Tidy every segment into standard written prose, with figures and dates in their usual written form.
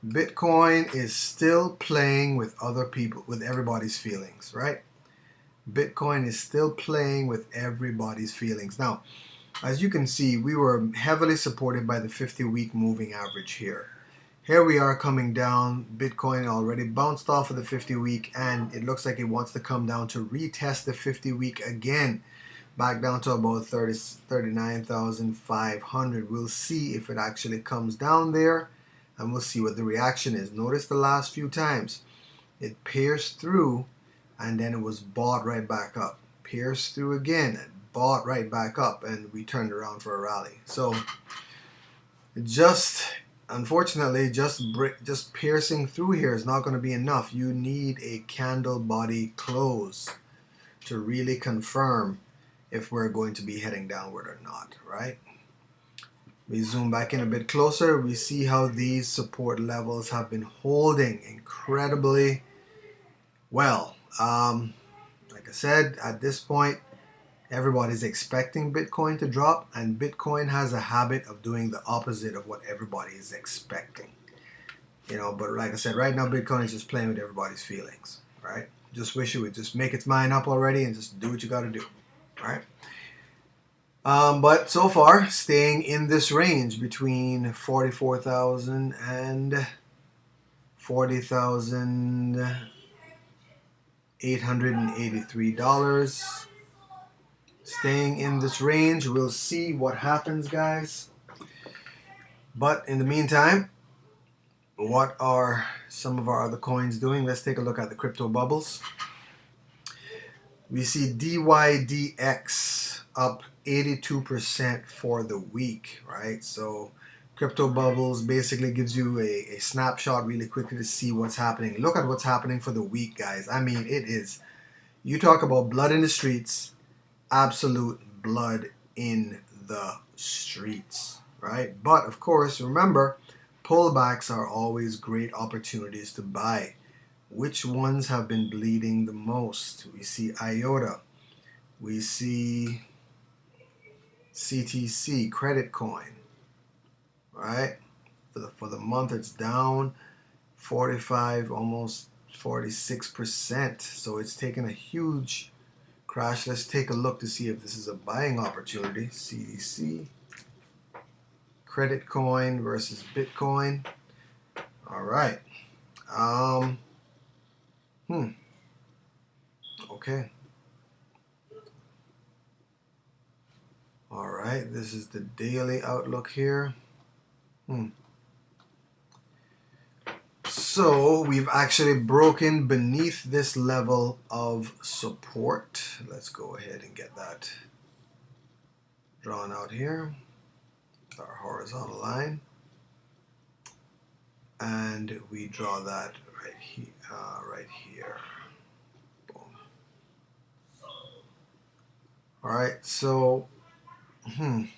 Bitcoin is still playing with other people, with everybody's feelings, right? Bitcoin is still playing with everybody's feelings. Now, as you can see, we were heavily supported by the 50-week moving average here. Here we are coming down. Bitcoin already bounced off of the 50-week, and it looks like it wants to come down to retest the 50-week again, back down to about 39,500. We'll see if it actually comes down there, and we'll see what the reaction is. Notice the last few times it pierced through, and then it was bought right back up. Pierced through again, and bought right back up, and we turned around for a rally. So just unfortunately, just piercing through here is not going to be enough. You need a candle body close to really confirm if we're going to be heading downward or not, right? We zoom back in a bit closer. We see how these support levels have been holding incredibly well. Like I said, at this point, everybody's expecting Bitcoin to drop, and Bitcoin has a habit of doing the opposite of what everybody is expecting. But like I said, right now Bitcoin is just playing with everybody's feelings, right? Just wish it would just make its mind up already and just do what you got to do, right? But so far, staying in this range between $44,000 and $40,883. Staying in this range. We'll see what happens, guys. But in the meantime, what are some of our other coins doing? Let's take a look at the crypto bubbles. We see DYDX up 82% for the week, right? So crypto bubbles basically gives you a snapshot really quickly to see what's happening. Look at what's happening for the week, guys. I mean, it is, you talk about blood in the streets, absolute blood in the streets, right? But of course, remember, pullbacks are always great opportunities to buy. Which ones have been bleeding the most? We see IOTA. We see CTC, credit coin, right? For the month, it's down 45, almost 46%. So it's taken a huge crash. Let's take a look to see if this is a buying opportunity. CDC, credit coin versus Bitcoin. All right. Okay. All right. This is the daily outlook here. So we've actually broken beneath this level of support. Let's go ahead and get that drawn out here. Our horizontal line. And we draw that right here. Boom. All right, so we're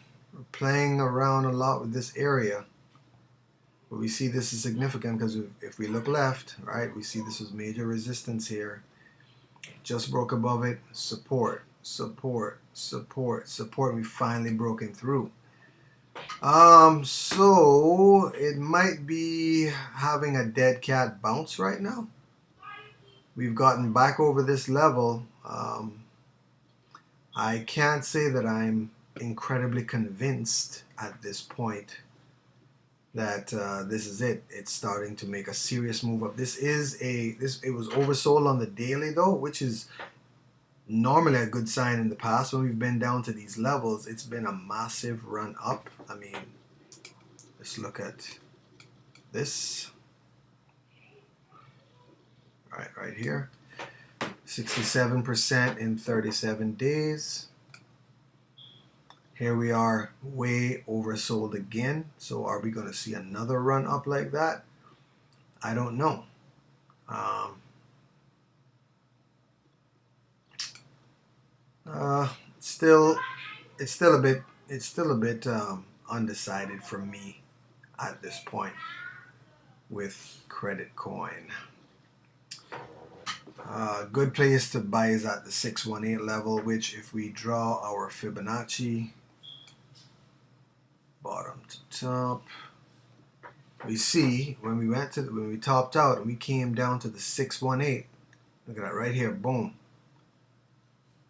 playing around a lot with this area. But we see this is significant because if we look left, right, we see this was major resistance here. Just broke above it. Support, support, support, support. We finally broken through. So it might be having a dead cat bounce right now. We've gotten back over this level. I can't say that I'm incredibly convinced at this point that this is it. It's starting to make a serious move up. It was oversold on the daily though, which is normally a good sign in the past. When we've been down to these levels, it's been a massive run up. I mean, let's look at this. Right here. 67% in 37 days. Here we are, way oversold again. So are we going to see another run up like that? I don't know. It's still a bit undecided for me at this point with credit coin. Good place to buy is at the 618 level, which if we draw our Fibonacci, bottom to top, we see when we topped out and we came down to the 618. Look at that right here, boom.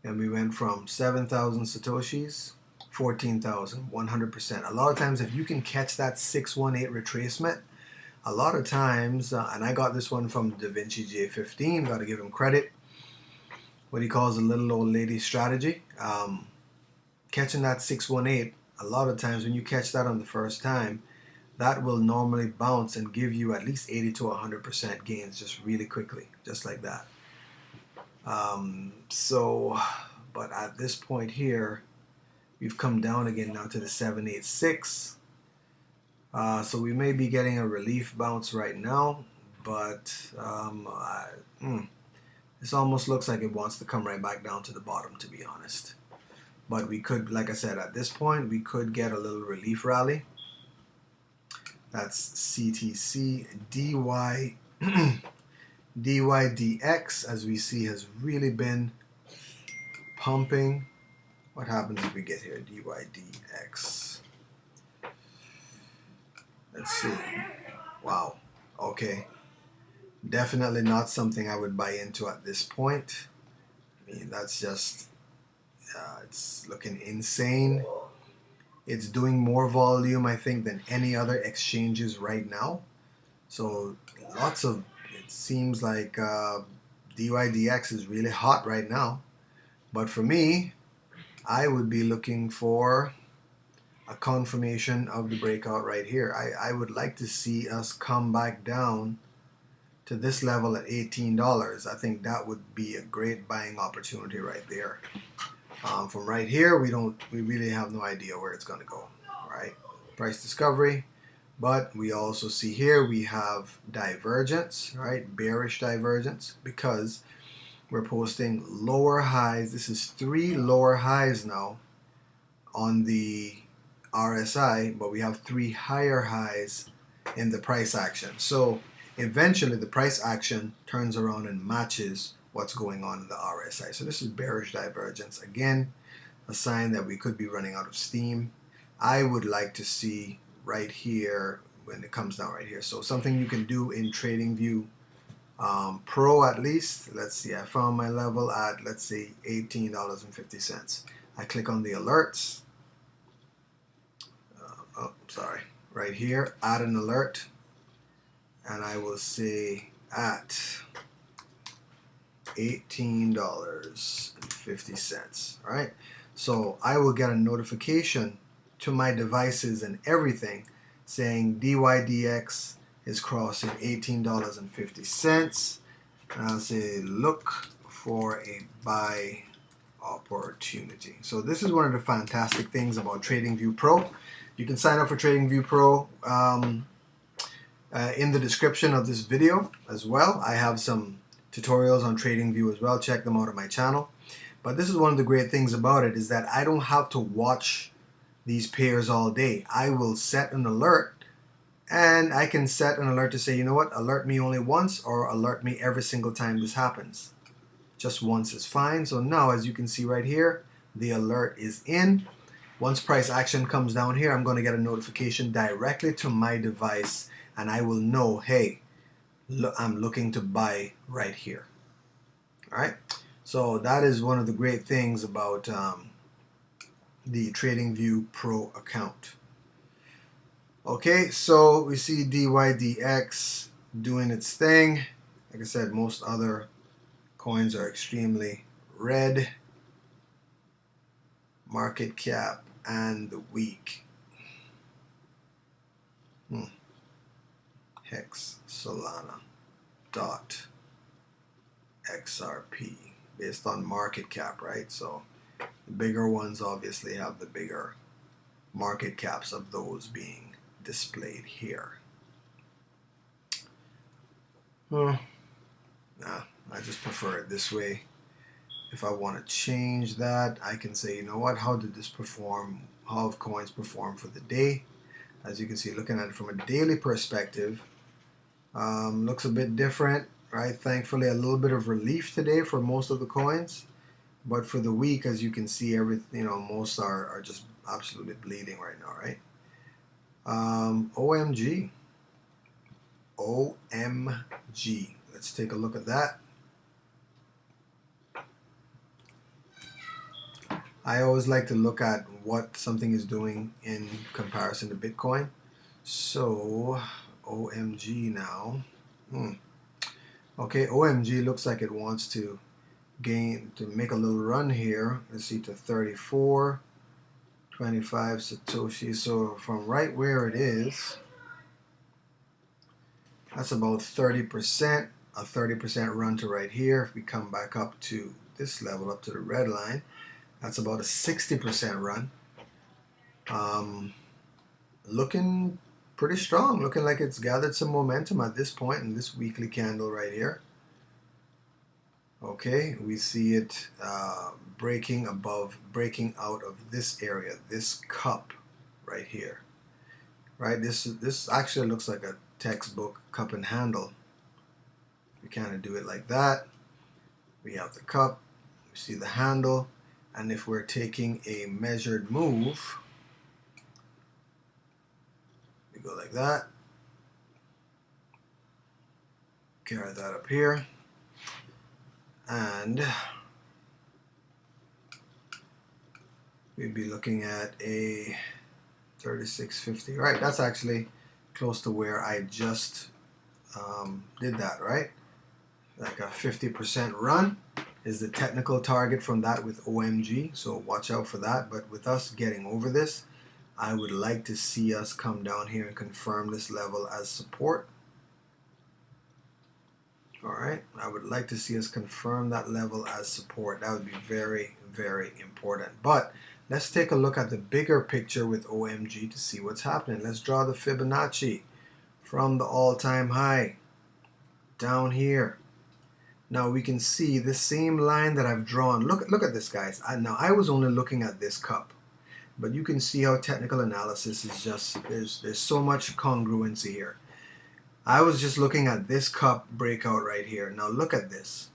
And we went from 7,000 satoshis, 14,000, 100%. A lot of times, if you can catch that 618 retracement, a lot of times, and I got this one from DaVinci J15, got to give him credit, what he calls a little old lady strategy. Catching that 618, a lot of times when you catch that on the first time, that will normally bounce and give you at least 80 to 100% gains just really quickly, just like that. But at this point here, we've come down again now to the 786. So we may be getting a relief bounce right now, but this almost looks like it wants to come right back down to the bottom, to be honest. But we could, like I said, at this point, we could get a little relief rally. That's CTC DYDX, as we see, has really been pumping. What happens if we get here? DYDX. Let's see. Wow. Okay. Definitely not something I would buy into at this point. I mean, that's just, it's looking insane. It's doing more volume, I think, than any other exchanges right now. So it seems like DYDX is really hot right now. But for me, I would be looking for a confirmation of the breakout right here. I would like to see us come back down to this level at $18. I think that would be a great buying opportunity right there. From right here, we really have no idea where it's going to go, right? Price discovery, but we also see here we have divergence, right? Bearish divergence, because we're posting lower highs. This is 3 lower highs now on the RSI, but we have 3 higher highs in the price action. So eventually the price action turns around and matches what's going on in the RSI. So this is bearish divergence. Again, a sign that we could be running out of steam. I would like to see right here when it comes down right here. So something you can do in TradingView Pro at least. Let's see, I found my level at, let's say, $18.50. I click on the alerts. Right here, add an alert. And I will say at $18.50, right? So I will get a notification to my devices and everything saying DYDX is crossing $18.50, and I'll say look for a buy opportunity. So this is one of the fantastic things about TradingView Pro. You can sign up for TradingView Pro in the description of this video as well. I have some tutorials on TradingView as well. Check them out on my channel. But this is one of the great things about it, is that I don't have to watch these pairs all day. I will set an alert, and I can set an alert to say, you know what, alert me only once, or alert me every single time this happens. Just once is fine. So now, as you can see right here, the alert is in. Once price action comes down here, I'm going to get a notification directly to my device, and I will know, hey, I'm looking to buy right here. All right, so that is one of the great things about the TradingView Pro account. Okay, so we see DYDX doing its thing. Like I said, most other coins are extremely red. Market cap and the week. Hex Solana dot XRP based on market cap, right? So the bigger ones obviously have the bigger market caps of those being displayed here. Nah, I just prefer it this way. If I want to change that, I can say, you know what, how did this perform? How have coins performed for the day? As you can see, looking at it from a daily perspective, looks a bit different, right? Thankfully, a little bit of relief today for most of the coins. But for the week, as you can see, everything, most are just absolutely bleeding right now, right? OMG. OMG. Let's take a look at that. I always like to look at what something is doing in comparison to Bitcoin. So OMG now. Okay, OMG looks like it wants to make a little run here. Let's see, to 34, 25 Satoshi. So from right where it is, that's about 30%, a 30% run to right here. If we come back up to this level, up to the red line, that's about a 60% run. Looking pretty strong, looking like it's gathered some momentum at this point in this weekly candle right here. Okay, we see it breaking out of this area, this cup right here. Right, this actually looks like a textbook cup and handle. We kind of do it like that. We have the cup, we see the handle, and if we're taking a measured move, we go like that, carry that up here, and we'd be looking at a 36.50. Right, that's actually close to where I just did that, right? Like a 50% run is the technical target from that with OMG, so watch out for that. But with us getting over this, I would like to see us come down here and confirm this level as support. Alright, I would like to see us confirm that level as support. That would be very, very important. But let's take a look at the bigger picture with OMG to see what's happening. Let's draw the Fibonacci from the all-time high down here. Now we can see the same line that I've drawn. Look at this, guys. Now I was only looking at this cup, but you can see how technical analysis is just, there's so much congruency here. I was just looking at this cup breakout right here. Now look at this.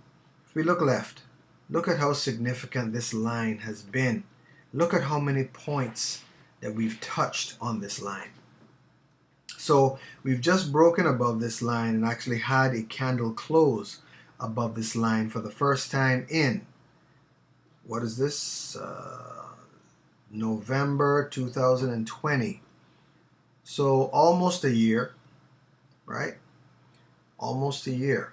If we look left, look at how significant this line has been. Look at how many points that we've touched on this line. So we've just broken above this line and actually had a candle close above this line for the first time in, what is this, November 2020. So almost a year, right? Almost a year.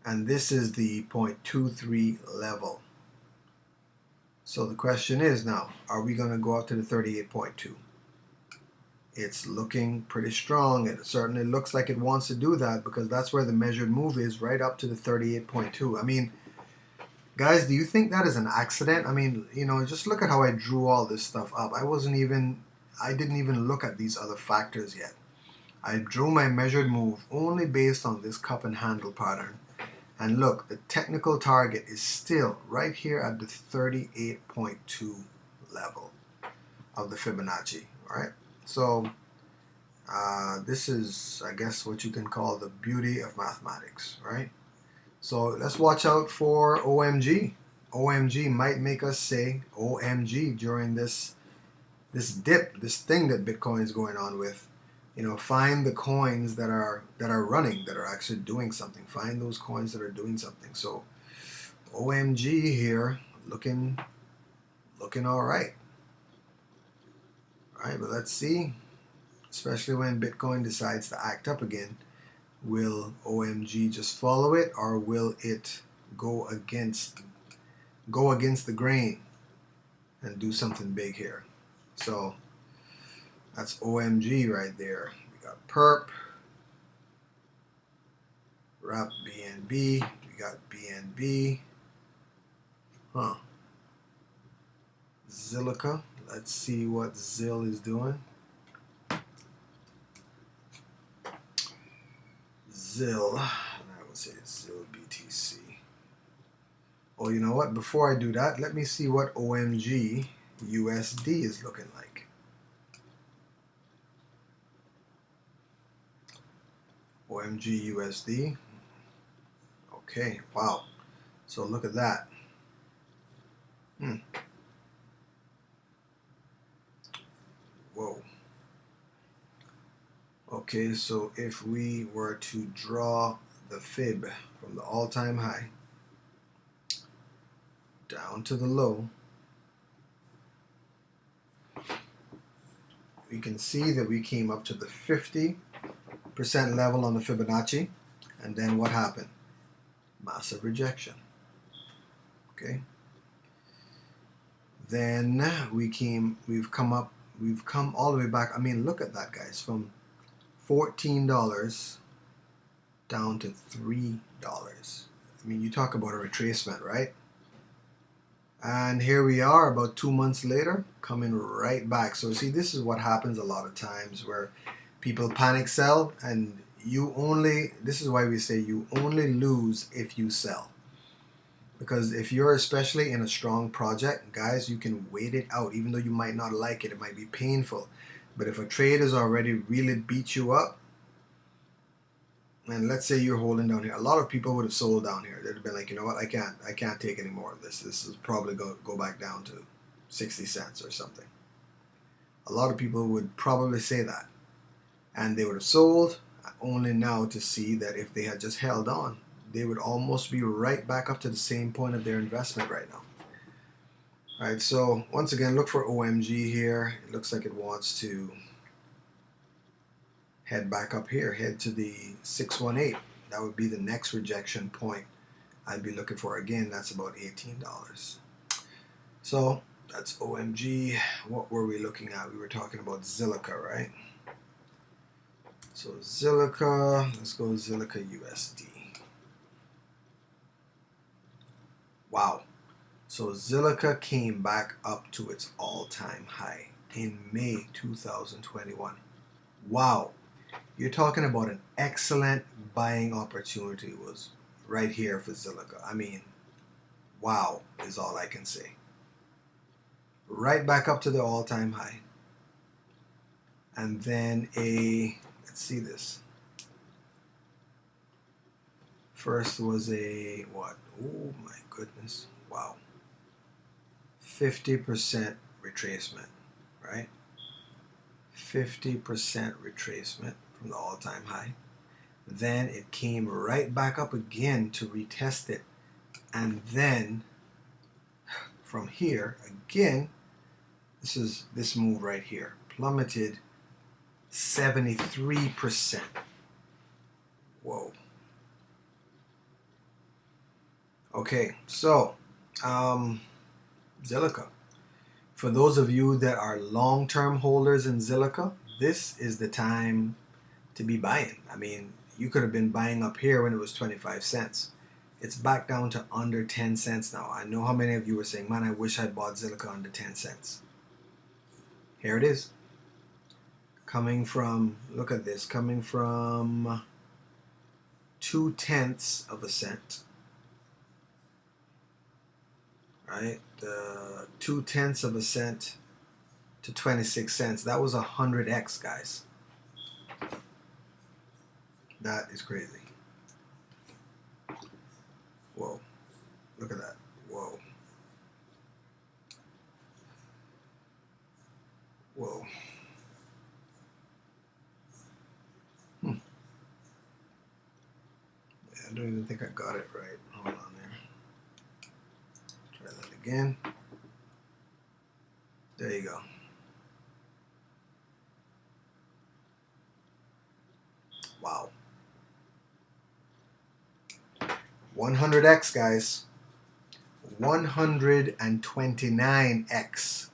And this is the 0.23 level. So the question is now, are we going to go up to the 38.2? It's looking pretty strong. It certainly looks like it wants to do that because that's where the measured move is, right up to the 38.2. I mean, guys, do you think that is an accident? I mean, you know, just look at how I drew all this stuff up. I didn't even look at these other factors yet. I drew my measured move only based on this cup and handle pattern. And look, the technical target is still right here at the 38.2 level of the Fibonacci, all right? So this is, I guess, what you can call the beauty of mathematics, right? So let's watch out for OMG. OMG might make us say OMG during this dip, this thing that Bitcoin is going on with. You know, find the coins that are running, that are actually doing something. Find those coins that are doing something. So OMG here, looking all right. All right, but let's see. Especially when Bitcoin decides to act up again, will OMG just follow it, or will it go against the grain and do something big here? So that's OMG right there. We got Perp, Wrap BNB, we got BNB, Zilliqa. Let's see what ZIL is doing. ZIL, I would say ZIL BTC. Oh, you know what? Before I do that, let me see what OMG USD is looking like. OMG USD. Okay, wow. So look at that. Whoa. Okay. Okay, so if we were to draw the fib from the all-time high down to the low, we can see that we came up to the 50% level on the Fibonacci, and then what happened? Massive rejection. Okay. Then we've come all the way back. I mean, look at that, guys, from $14 down to $3. I mean, you talk about a retracement, right? And here we are about 2 months later, coming right back. So see, this is what happens a lot of times where people panic sell, and this is why we say you only lose if you sell. Because if you're especially in a strong project, guys, you can wait it out. Even though you might not like it, it might be painful. But if a trade has already really beat you up, and let's say you're holding down here, a lot of people would have sold down here. They'd have been like, you know what, I can't take any more of this. This is probably go back down to 60 cents or something. A lot of people would probably say that. And they would have sold, only now to see that if they had just held on, they would almost be right back up to the same point of their investment right now. All right, so once again, look for OMG here. It looks like it wants to head back up here, head to the 618. That would be the next rejection point I'd be looking for. Again, that's about $18. So that's OMG. What were we looking at? We were talking about Zilliqa, right? So Zilliqa, let's go Zilliqa USD. Wow. So Zilliqa came back up to its all-time high in May 2021. Wow. You're talking about an excellent buying opportunity was right here for Zilliqa. I mean, wow is all I can say. Right back up to the all-time high. And then let's see this. First was a, what? Oh my goodness. Wow. 50% retracement, right? 50% retracement from the all-time high. Then it came right back up again to retest it. And then from here, again, this move right here, plummeted 73%. Whoa. Okay, so Zilliqa. For those of you that are long-term holders in Zilliqa, this is the time to be buying. I mean, you could have been buying up here when it was 25 cents. It's back down to under 10 cents now. I know how many of you were saying, man, I wish I'd bought Zilliqa under 10 cents. Here it is. Coming from, look at this, coming from 0.2 of a cent. Right? 0.2 of a cent to 26 cents. That was 100x, guys. That is crazy. Whoa. Look at that. Whoa. Whoa. Yeah, I don't even think I got it right. Hold on there. Try that again. There you go. Wow. 100x, guys. 129x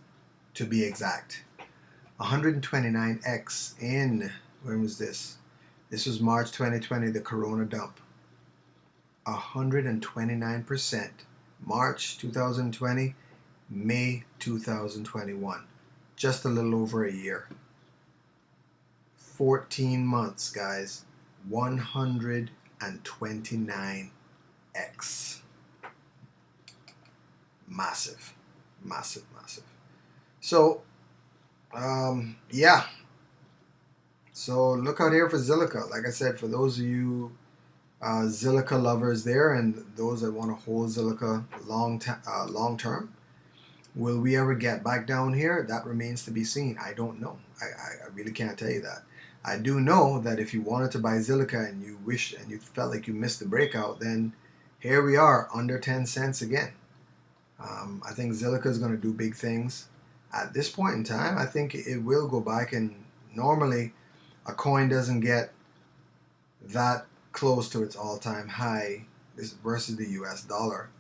to be exact. 129x in, when was this? This was March 2020, the Corona dump. 129%. March 2020, May 2021. Just a little over a year. 14 months, guys. 129x. Massive. Massive, massive. So, yeah. So look out here for Zilliqa. Like I said, for those of you Zilliqa lovers there and those that want to hold Zilliqa long term, will we ever get back down here? That remains to be seen. I don't know. I really can't tell you that. I do know that if you wanted to buy Zilliqa and you wished and you felt like you missed the breakout, then here we are under 10 cents again. I think Zilliqa is going to do big things. At this point in time, I think it will go back, and normally a coin doesn't get that close to its all-time high versus the US dollar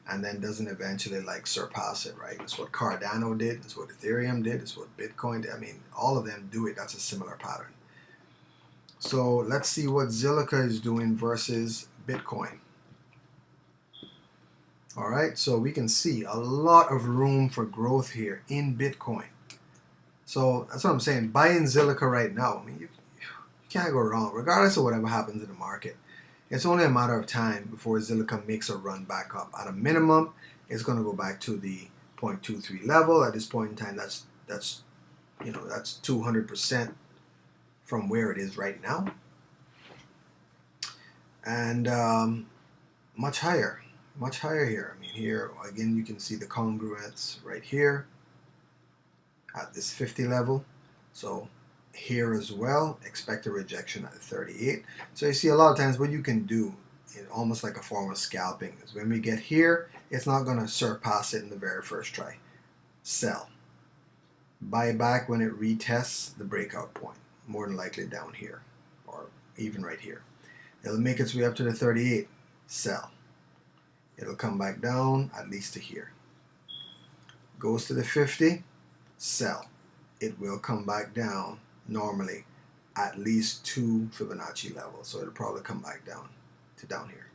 and then doesn't eventually like surpass it, right? It's what Cardano did, it's what Ethereum did, it's what Bitcoin did. I mean, all of them do it. That's a similar pattern. So let's see what Zilliqa is doing versus Bitcoin. All right, so we can see a lot of room for growth here in Bitcoin. So that's what I'm saying. Buying Zilliqa right now, I mean, you can't go wrong, regardless of whatever happens in the market. It's only a matter of time before Zilliqa makes a run back up. At a minimum, it's going to go back to the 0.23 level. At this point in time, that's 200% from where it is right now, and much higher here. I mean, here again, you can see the congruence right here at this 50 level. So here as well, expect a rejection at 38. So you see a lot of times what you can do in almost like a form of scalping is when we get here, it's not going to surpass it in the very first try. Sell. Buy back when it retests the breakout point, more than likely down here or even right here. It'll make its way up to the 38. Sell. It'll come back down at least to here. Goes to the 50. Sell. It will come back down normally at least 2 Fibonacci levels, so it'll probably come back down to down here.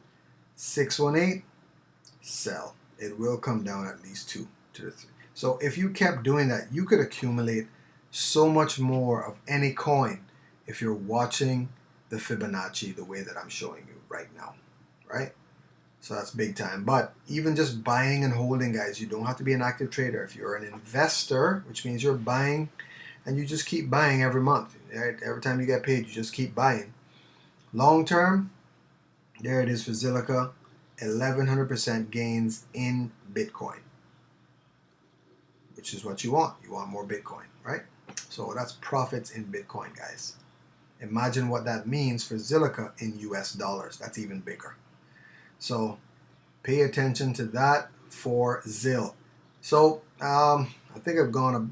618, sell. It will come down at least 2 to the 3. So if you kept doing that, you could accumulate so much more of any coin if you're watching the Fibonacci the way that I'm showing you right now, right? So that's big time. But even just buying and holding, guys, you don't have to be an active trader. If you're an investor, which means you're buying and you just keep buying every month, right? Every time you get paid, you just keep buying. Long term, there it is for Zilliqa, 1100% gains in Bitcoin, which is what you want. You want more Bitcoin, right? So that's profits in Bitcoin, guys. Imagine what that means for Zilliqa in US dollars. That's even bigger. So pay attention to that for ZIL. So I think I've gone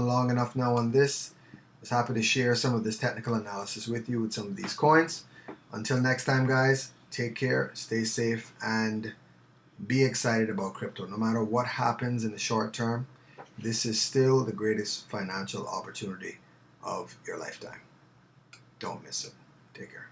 long enough now on this. I was happy to share some of this technical analysis with you with some of these coins. Until next time, guys, take care, stay safe, and be excited about crypto. No matter what happens in the short term, this is still the greatest financial opportunity of your lifetime. Don't miss it. Take care.